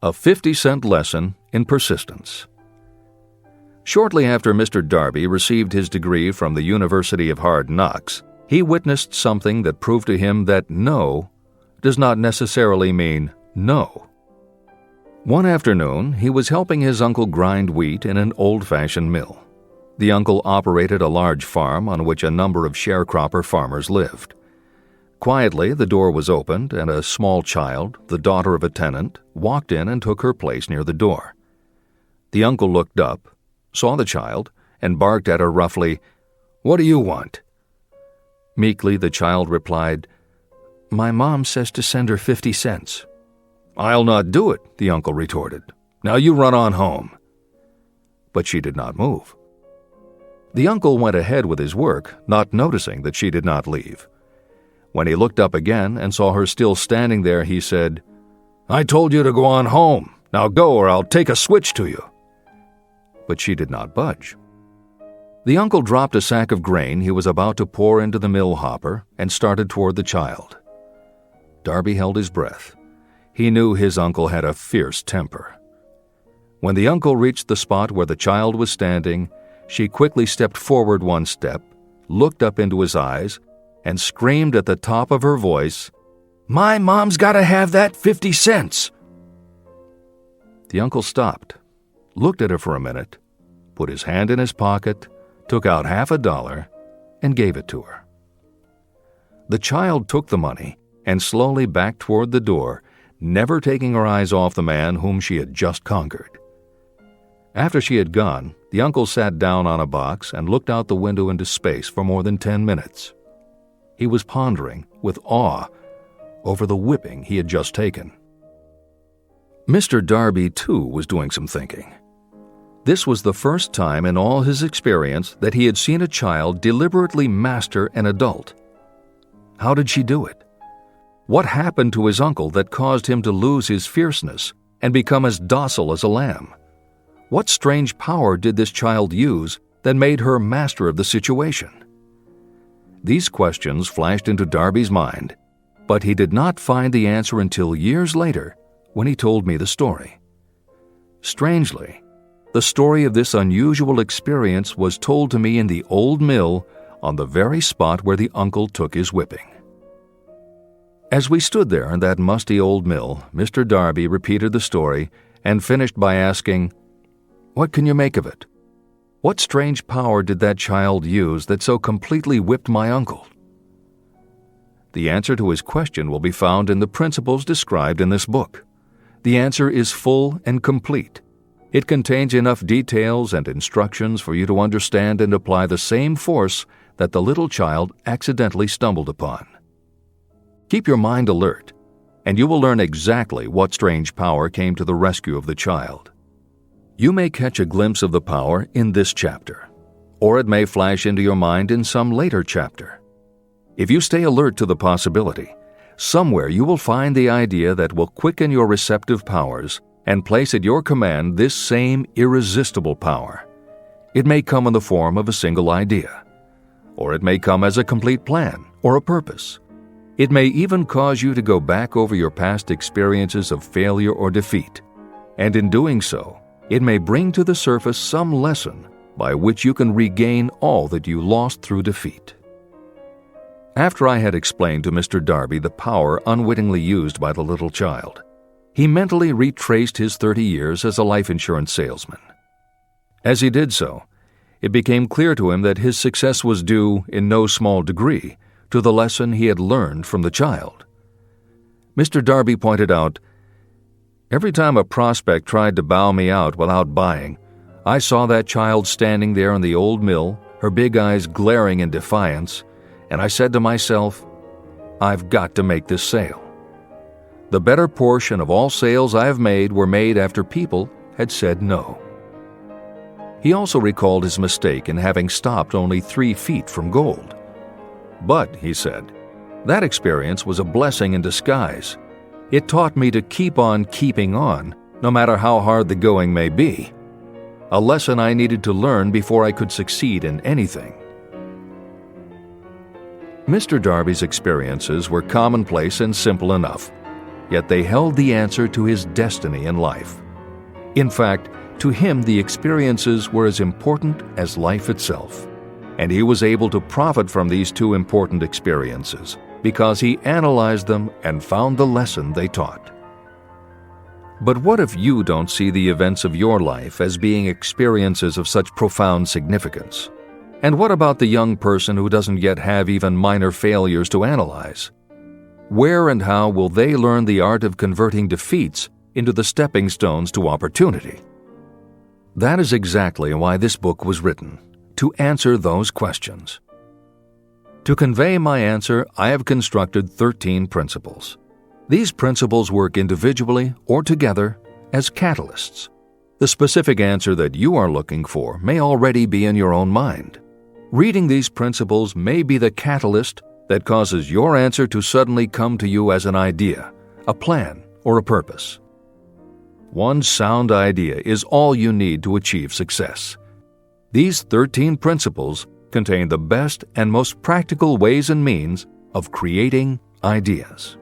A 50-cent lesson in persistence. Shortly after Mr. Darby received his degree from the University of Hard Knocks, he witnessed something that proved to him that no does not necessarily mean no. One afternoon, he was helping his uncle grind wheat in an old-fashioned mill. The uncle operated a large farm on which a number of sharecropper farmers lived. Quietly, the door was opened, and a small child, the daughter of a tenant, walked in and took her place near the door. The uncle looked up, saw the child, and barked at her roughly, "What do you want?" Meekly, the child replied, "My mom says to send her 50 cents. "I'll not do it," the uncle retorted. "Now you run on home." But she did not move. The uncle went ahead with his work, not noticing that she did not leave. When he looked up again and saw her still standing there, he said, "I told you to go on home. Now go or I'll take a switch to you." But she did not budge. The uncle dropped a sack of grain he was about to pour into the mill hopper and started toward the child. Darby held his breath. He knew his uncle had a fierce temper. When the uncle reached the spot where the child was standing, she quickly stepped forward one step, looked up into his eyes, and screamed at the top of her voice, "My mom's got to have that 50 cents!" The uncle stopped, looked at her for a minute, put his hand in his pocket, took out $50, and gave it to her. The child took the money and slowly backed toward the door, never taking her eyes off the man whom she had just conquered. After she had gone, the uncle sat down on a box and looked out the window into space for more than 10 minutes. He was pondering, with awe, over the whipping he had just taken. Mr. Darby, too, was doing some thinking. This was the first time in all his experience that he had seen a child deliberately master an adult. How did she do it? What happened to his uncle that caused him to lose his fierceness and become as docile as a lamb? What strange power did this child use that made her master of the situation? These questions flashed into Darby's mind, but he did not find the answer until years later when he told me the story. Strangely, the story of this unusual experience was told to me in the old mill on the very spot where the uncle took his whipping. As we stood there in that musty old mill, Mr. Darby repeated the story and finished by asking, "What can you make of it? What strange power did that child use that so completely whipped my uncle?" The answer to his question will be found in the principles described in this book. The answer is full and complete. It contains enough details and instructions for you to understand and apply the same force that the little child accidentally stumbled upon. Keep your mind alert, and you will learn exactly what strange power came to the rescue of the child. You may catch a glimpse of the power in this chapter, or it may flash into your mind in some later chapter. If you stay alert to the possibility, somewhere you will find the idea that will quicken your receptive powers and place at your command this same irresistible power. It may come in the form of a single idea, or it may come as a complete plan or a purpose. It may even cause you to go back over your past experiences of failure or defeat, and in doing so, it may bring to the surface some lesson by which you can regain all that you lost through defeat. After I had explained to Mr. Darby the power unwittingly used by the little child, he mentally retraced his 30 years as a life insurance salesman. As he did so, it became clear to him that his success was due, in no small degree, to the lesson he had learned from the child. Mr. Darby pointed out, "Every time a prospect tried to bow me out without buying, I saw that child standing there in the old mill, her big eyes glaring in defiance, and I said to myself, I've got to make this sale. The better portion of all sales I have made were made after people had said no." He also recalled his mistake in having stopped only 3 feet from gold. "But," he said, "that experience was a blessing in disguise. It taught me to keep on keeping on, no matter how hard the going may be. A lesson I needed to learn before I could succeed in anything." Mr. Darby's experiences were commonplace and simple enough. yet they held the answer to his destiny in life. In fact, to him the experiences were as important as life itself, and he was able to profit from these two important experiences because he analyzed them and found the lesson they taught. But what if you don't see the events of your life as being experiences of such profound significance? And what about the young person who doesn't yet have even minor failures to analyze? Where and how will they learn the art of converting defeats into the stepping stones to opportunity? That is exactly why this book was written, to answer those questions. To convey my answer, I have constructed 13 principles. These principles work individually or together as catalysts. The specific answer that you are looking for may already be in your own mind. Reading these principles may be the catalyst that causes your answer to suddenly come to you as an idea, a plan, or a purpose. One sound idea is all you need to achieve success. These 13 principles contain the best and most practical ways and means of creating ideas.